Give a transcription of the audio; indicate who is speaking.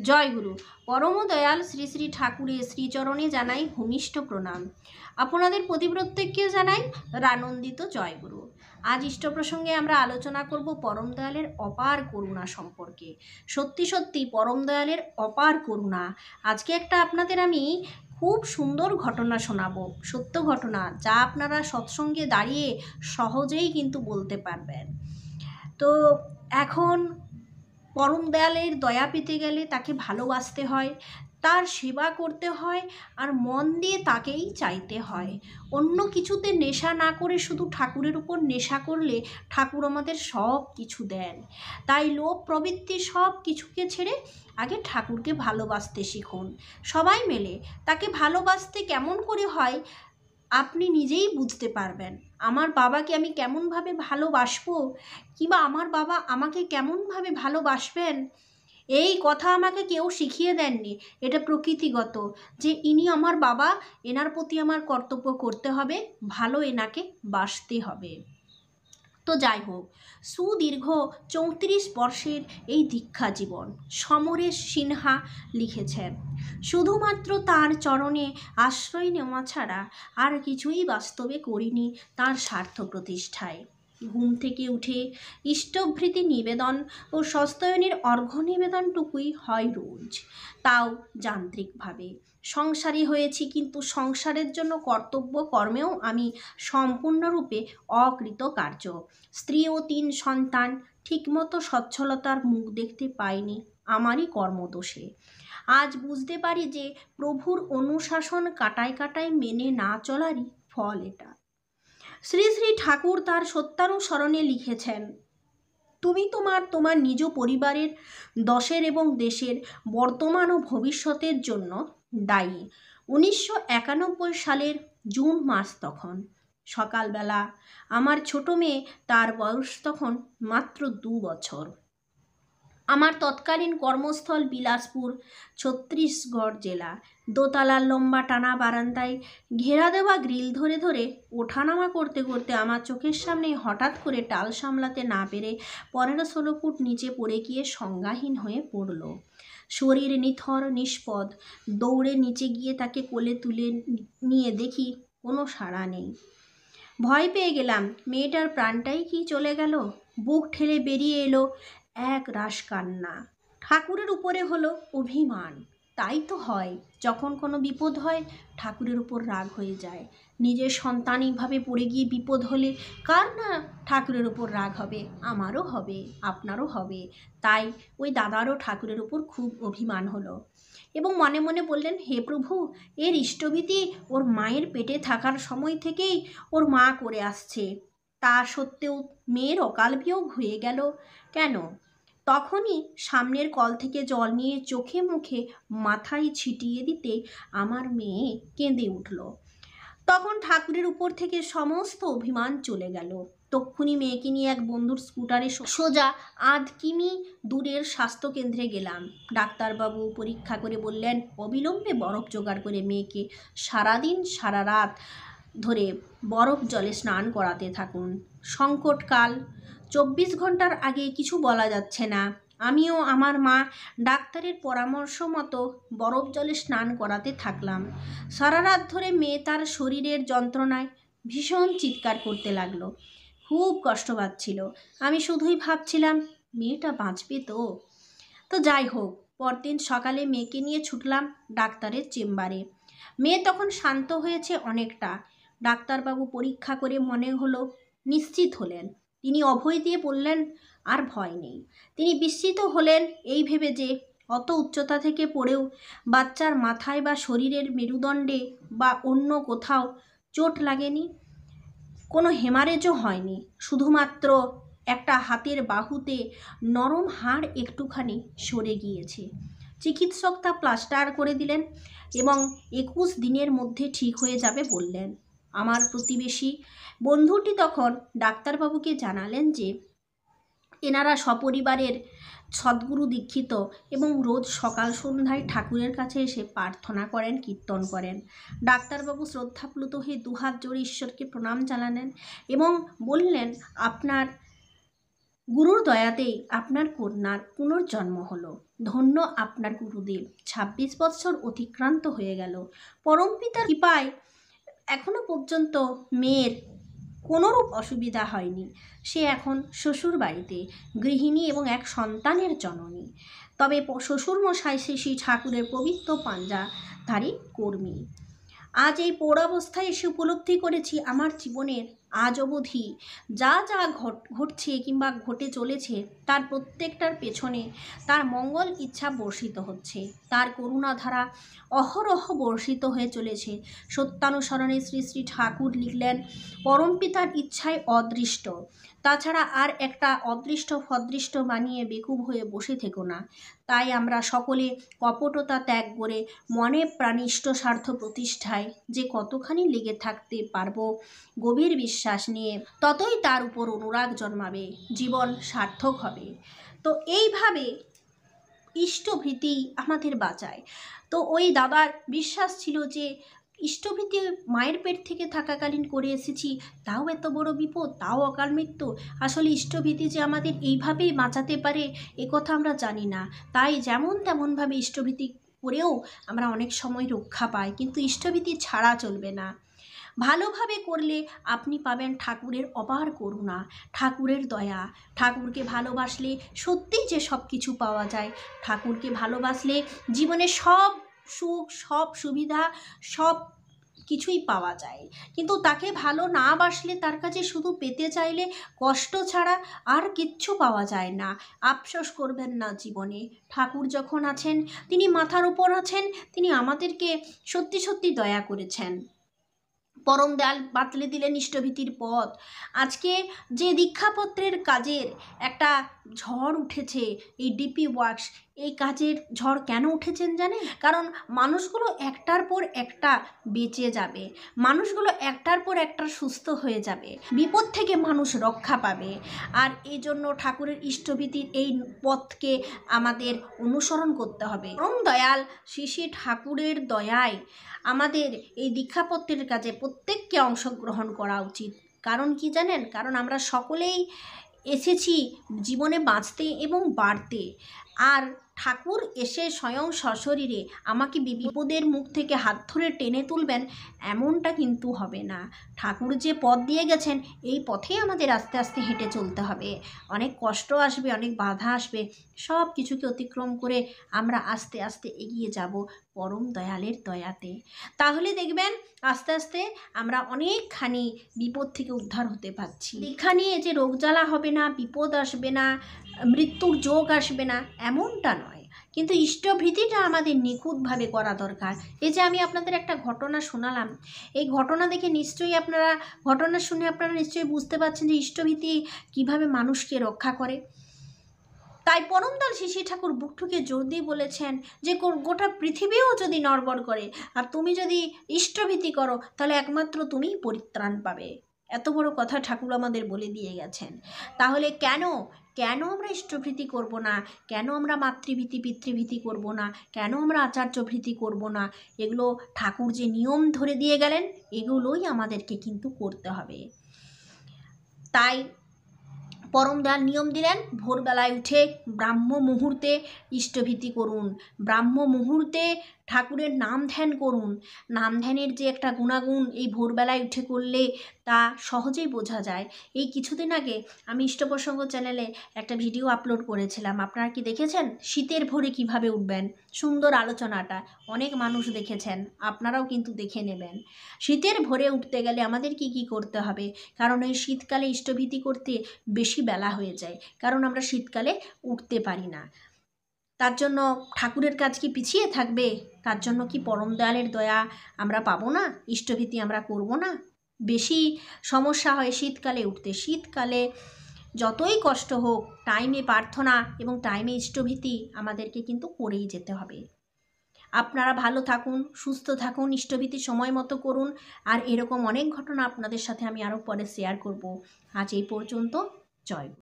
Speaker 1: জয়গুরু। পরম দয়াল শ্রী শ্রী ঠাকুরের শ্রীচরণে জানাই ভূমিষ্ঠ প্রণাম। আপনাদের প্রতি প্রত্যেককে জানাই রানন্দিত জয়গুরু। আজ ইষ্ট প্রসঙ্গে আমরা আলোচনা করব পরম দয়ালের অপার করুণা সম্পর্কে। সত্যি সত্যি পরম দয়ালের অপার করুণা। আজকে একটা আপনাদের আমি খুব সুন্দর ঘটনা শোনাবো, সত্য ঘটনা, যা আপনারা সৎসঙ্গে দাঁড়িয়ে সহজেই কিন্তু বলতে পারবেন। তো এখন পরম দয়ালের দয়া পেতে গেলে তাকে ভালোবাসতে হয়, তার সেবা করতে হয়, আর মন দিয়ে তাকেই চাইতে হয়। অন্য কিছুতে নেশা না করে শুধু ঠাকুরের উপর নেশা করলে ঠাকুর আমাদের সব কিছু দেন। তাই লোভ প্রবৃত্তি সব কিছুকে ছেড়ে আগে ঠাকুরকে ভালোবাসতে শিখুন। সবাই মিলে তাকে ভালোবাসতে কেমন করে হয় আপনি নিজেই বুঝতে পারবেন। আমার বাবাকে আমি কেমনভাবে ভালোবাসবো, কিংবা আমার বাবা আমাকে কেমনভাবে ভালোবাসবেন, এই কথা আমাকে কেউ শিখিয়ে দেননি। এটা প্রকৃতিগত, যে ইনি আমার বাবা, এনার প্রতি আমার কর্তব্য করতে হবে, ভালো এনাকে বাসতে হবে। তো যাই হোক, সুদীর্ঘ ৩৪ বর্ষের এই দীক্ষা জীবন সমরেশ সিনহা লিখেছেন। শুধুমাত্র তার চরণে আশ্রয় নেওয়া ছাড়া আর কিছুই বাস্তবে করিনি তার স্বার্থ প্রতিষ্ঠায়। ঘুম থেকে উঠে ইষ্টভৃতি নিবেদন ও সস্তয়নের অর্ঘ্য নিবেদনটুকুই হয় রোজ, তাও যান্ত্রিকভাবে। সংসারী হয়েছি, কিন্তু সংসারের জন্য কর্তব্য কর্মেও আমি সম্পূর্ণরূপে অকৃতকার্য। স্ত্রী ও ৩ সন্তান, ঠিকমতো সচ্ছলতার মুখ দেখতে পাইনি আমারই কর্মদোষে। আজ বুঝতে পারি যে প্রভুর অনুশাসন কাটায় কাটায় মেনে না চলারই ফল এটা। শ্রী শ্রী ঠাকুর তার সত্যানুসরণে লিখেছেন, তুমি তোমার নিজ পরিবারের, দশের এবং দেশের বর্তমান ও ভবিষ্যতের জন্য দায়ী। ১৯৯১ সালের জুন মাস তখন। সকালবেলা আমার ছোট মেয়ে, তার বয়স তখন মাত্র ২ বছর। আমার তৎকালীন কর্মস্থল বিলাসপুর, ছত্তিশগড় জেলা। দোতলার লম্বা টানা বারান্দায় ঘেরা দেওয়া গ্রিল ধরে ধরে ওঠানামা করতে করতে আমার চোখের সামনে হঠাৎ করে টাল সামলাতে না পেরে ১৫-১৬ ফুট নিচে পড়ে গিয়ে সংজ্ঞাহীন হয়ে পড়ল। শরীর নিথর নিষ্পদ। দৌড়ে নিচে গিয়ে তাকে কোলে তুলে নিয়ে দেখি কোনো সাড়া নেই। ভয় পেয়ে গেলাম, মেয়েটার প্রাণটাই কি চলে গেল। বুক ঠেলে বেরিয়ে এলো এক রাশ কান্না। ঠাকুরের উপরে হলো অভিমান। তাই তো হয়, যখন কোনো বিপদ হয় ঠাকুরের উপর রাগ হয়ে যায়। নিজের সন্তানিকভাবে পড়ে গিয়ে বিপদ হলে কার না ঠাকুরের উপর রাগ হবে? আমারও হবে, আপনারও হবে। তাই ওই দাদারও ঠাকুরের উপর খুব অভিমান হলো এবং মনে মনে বললেন, হে প্রভু, এর ইষ্টভীতি ওর মায়ের পেটে থাকার সময় থেকেই ওর মা করে আসছে, তা সত্ত্বেও মেয়ের অকাল বিয়োগ হয়ে গেল কেন? তখনই সামনের কল থেকে জল নিয়ে চোখে মুখে মাথায় ছিটিয়ে দিতে আমার মেয়ে কেঁদে উঠল। তখন ঠাকুরের উপর থেকে সমস্ত অভিমান চলে গেল। তক্ষুনি মেয়েকে নিয়ে এক বন্ধুর স্কুটারে সোজা ৮ কিমি দূরের স্বাস্থ্যকেন্দ্রে গেলাম। ডাক্তারবাবু পরীক্ষা করে বললেন, অবিলম্বে বরফ জোগাড় করে মেয়েকে সারাদিন সারা রাত ধরে বরফ জলে স্নান করাতে থাকুন। সংকটকাল, ২৪ ঘন্টার আগে কিছু বলা যাচ্ছে না। আমিও আমার মা ডাক্তারের পরামর্শ মতো বরফ জলে স্নান করাতে থাকলাম। সারা রাত ধরে মেয়ে তার শরীরের যন্ত্রণায় ভীষণ চিৎকার করতে লাগলো। খুব কষ্ট পাচ্ছিল। আমি শুধুই ভাবছিলাম, মেয়েটা বাঁচবে তো? তো যাই হোক, পরদিন সকালে মেয়েকে নিয়ে ছুটলাম ডাক্তারের চেম্বারে। মেয়ে তখন শান্ত হয়েছে অনেকটা। ডাক্তারবাবু পরীক্ষা করে মনে হলো নিশ্চিত হলেন। তিনি অভয় দিয়ে বললেন, আর ভয় নেই। তিনি বিস্মিত হলেন এই ভেবে যে অত উচ্চতা থেকে পড়েও বাচ্চার মাথায় বা শরীরের মেরুদণ্ডে বা অন্য কোথাও চোট লাগেনি, কোনো হেমারেজও হয়নি। শুধুমাত্র একটা হাতের বাহুতে নরম হাড় একটুখানি সরে গিয়েছে। চিকিৎসক তা প্লাস্টার করে দিলেন এবং ২১ দিনের মধ্যে ঠিক হয়ে যাবে বললেন। আমার প্রতিবেশী বন্ধুটি তখন ডাক্তারবাবুকে জানালেন যে এনারা সপরিবারের সদ্গুরু দীক্ষিত এবং রোজ সকাল সন্ধ্যায় ঠাকুরের কাছে এসে প্রার্থনা করেন, কীর্তন করেন। ডাক্তারবাবু শ্রদ্ধাপ্লুত হয়ে দুহাত জোড়ে ঈশ্বরকে প্রণাম জানালেন এবং বললেন, আপনার গুরুর দয়াতেই আপনার কন্যার পুনর্জন্ম হলো। ধন্য আপনার গুরুদেব। ২৬ বৎসর অতিক্রান্ত হয়ে গেল। পরমপিতার কৃপায় এখনো পর্যন্ত মেয়ের কোনোরূপ অসুবিধা হয়নি। সে এখন শ্বশুর বাড়িতে গৃহিণী এবং এক সন্তানের জননী। তবে শ্বশুরমশাই শ্রী ঠাকুরের পবিত্র পাঞ্জাধারী কর্মী। আজ এই পৌরাবস্থায় এসে উপলব্ধি করেছি আমার জীবনের আজ অবধি যা যা ঘটছে কিংবা ঘটে চলেছে তার প্রত্যেকটার পেছনে তার মঙ্গল ইচ্ছা বর্ষিত হচ্ছে, তার করুণাধারা অহরহ বর্ষিত হয়ে চলেছে। সত্যানুসরণে শ্রী শ্রী ঠাকুর লিখলেন, পরমপিতার ইচ্ছায় অদৃষ্ট। তাছাড়া আর একটা অদৃষ্ট ফদৃষ্ট বানিয়ে বেকুব হয়ে বসে থেকো না। তাই আমরা সকলে কপটতা ত্যাগ করে মনে প্রাণে ইষ্ট স্বার্থ প্রতিষ্ঠায় যে কতখানি লেগে থাকতে পারবো গভীর বিশ্বাস নিয়ে, ততই তার উপর অনুরাগ জন্মাবে, জীবন সার্থক হবে। তো এইভাবে ইষ্টভীতি আমাদের বাঁচায়। তো ওই দাদার বিশ্বাস ছিল যে ইষ্টভীতি মায়ের পেট থেকে থাকাকালীন করে এসেছি, তাও এত বড় বিপদ, তাও অকাল মৃত্যু। আসলে ইষ্টভীতি যে আমাদের এইভাবেই বাঁচাতে পারে এ কথা আমরা জানি না। তাই যেমন তেমনভাবে ইষ্টভীতি করেও আমরা অনেক সময় রক্ষা পাই, কিন্তু ইষ্টভীতি ছাড়া চলবে না। ভালোভাবে করলে আপনি পাবেন ঠাকুরের অপার করুণা, ঠাকুরের দয়া। ঠাকুরকে ভালোবাসলে সত্যিই যে সব কিছু পাওয়া যায়। ঠাকুরকে ভালোবাসলে জীবনে সব সুখ, সব সুবিধা, সব কিছুই পাওয়া যায়। কিন্তু তাকে ভালো না বাসলে, তার কাছে শুধু পেতে চাইলে কষ্ট ছাড়া আর কিচ্ছু পাওয়া যায় না। আফসোস করবেন না জীবনে। ঠাকুর যখন আছেন, তিনি মাথার উপর আছেন, তিনি আমাদেরকে সত্যি সত্যি দয়া করেছেন। পরম দয়াল বাতলে দিলেন ইষ্টভীতির পথ। আজকে যে দীক্ষাপত্রের কাজের একটা ঝড় উঠেছে, এই ডিপি ওয়ার্কস, এই কাজের ঝড় কেন উঠেছেন জানেন? কারণ মানুষগুলো একটার পর একটা বেঁচে যাবে, মানুষগুলো একটার পর একটা সুস্থ হয়ে যাবে, বিপদ থেকে মানুষ রক্ষা পাবে। আর এই জন্য ঠাকুরের ইষ্টভীতির এই পথকে আমাদের অনুসরণ করতে হবে। পরম দয়াল শ্রী শ্রী ঠাকুরের দয়ায় আমাদের এই দীক্ষাপত্রের কাজে প্রত্যেককে অংশগ্রহণ করা উচিত। কারণ কি জানেন? কারণ আমরা সকলেই এসেছি জীবনে বাঁচতে এবং বাড়তে। আর ঠাকুর এসে স্বয়ং সশরীরে আমাকে বিপদের মুখ থেকে হাত ধরে টেনে তুলবেন এমনটা কিন্তু হবে না। ঠাকুর যে পথ দিয়ে গেছেন এই পথেই আমাদের আস্তে আস্তে হেঁটে চলতে হবে। অনেক কষ্ট আসবে, অনেক বাধা আসবে, সব কিছুকে অতিক্রম করে আমরা আস্তে আস্তে এগিয়ে যাব পরম দয়ালের দয়াতে। তাহলে দেখবেন আস্তে আস্তে আমরা অনেকখানি বিপদ থেকে উদ্ধার হতে পারছি। দীক্ষা নিয়ে যে রোগ জ্বালা হবে না, বিপদ আসবে না, মৃত্যুর যোগ আসবে না, এমনটা নয়। কিন্তু ইষ্টভীতিটা আমাদের নিখুঁতভাবে করা দরকার। এই যে আমি আপনাদের একটা ঘটনা শোনালাম, এই ঘটনা দেখে নিশ্চয়ই ঘটনা শুনে আপনারা নিশ্চয়ই বুঝতে পারছেন যে ইষ্টভীতি কীভাবে মানুষকে রক্ষা করে। তাই পরমদয়াল শ্রী শ্রী ঠাকুর বুক ঠুকে জোর দিয়ে বলেছেন যে গোটা পৃথিবীও যদি নড়বড় করে আর তুমি যদি ইষ্টভীতি করো তাহলে একমাত্র তুমিই পরিত্রাণ পাবে। এত বড় কথা ঠাকুর আমাদের বলে দিয়ে গেছেন। তাহলে কেন আমরা ইষ্টভীতি করব না? কেন আমরা মাতৃভীতি পিতৃভীতি করব না? কেন আমরা আচার্যভীতি করব না? এগুলো ঠাকুর যে নিয়ম ধরে দিয়ে গেলেন এগুলোই আমাদেরকে কিন্তু করতে হবে। তাই পরম দয়াল নিয়ম দিলেন, ভোরবেলায় উঠে ব্রাহ্ম মুহূর্তে ইষ্টভীতি করুন, ব্রাহ্ম মুহূর্তে ঠাকুরের নাম ধ্যান করুন। নাম ধ্যানের যে একটা গুণাগুণ এই ভোরবেলায় উঠে করলে তা সহজেই বোঝা যায়। এই কিছুদিন আগে আমি ইষ্টপ্রসঙ্গ চ্যানেলে একটা ভিডিও আপলোড করেছিলাম, আপনারা কি দেখেছেন? শীতের ভোরে কিভাবে উঠবেন, সুন্দর আলোচনাটা অনেক মানুষ দেখেছেন, আপনারাও কিন্তু দেখে নেবেন। শীতের ভোরে উঠতে গেলে আমাদের কি করতে হবে? কারণ এই শীতকালে ইষ্টভীতি করতে বেশি বেলা হয়ে যায়, কারণ আমরা শীতকালে উঠতে পারি না। তার জন্য ঠাকুরের কাজ কি পিছিয়ে থাকবে? তার জন্য কি পরম দয়ালের দয়া আমরা পাবো না? ইষ্টভীতি আমরা করব না? বেশি সমস্যা হয় শীতকালে উঠতে। শীতকালে যতই কষ্ট হোক টাইমে প্রার্থনা এবং টাইমে ইষ্টভীতি আমাদেরকে কিন্তু করেই যেতে হবে। আপনারা ভালো থাকুন, সুস্থ থাকুন, ইষ্টভীতি সময় মতো করুন। আর এরকম অনেক ঘটনা আপনাদের সাথে আমি আরও পরে শেয়ার করব। আজ এই পর্যন্ত। জয় গুরু।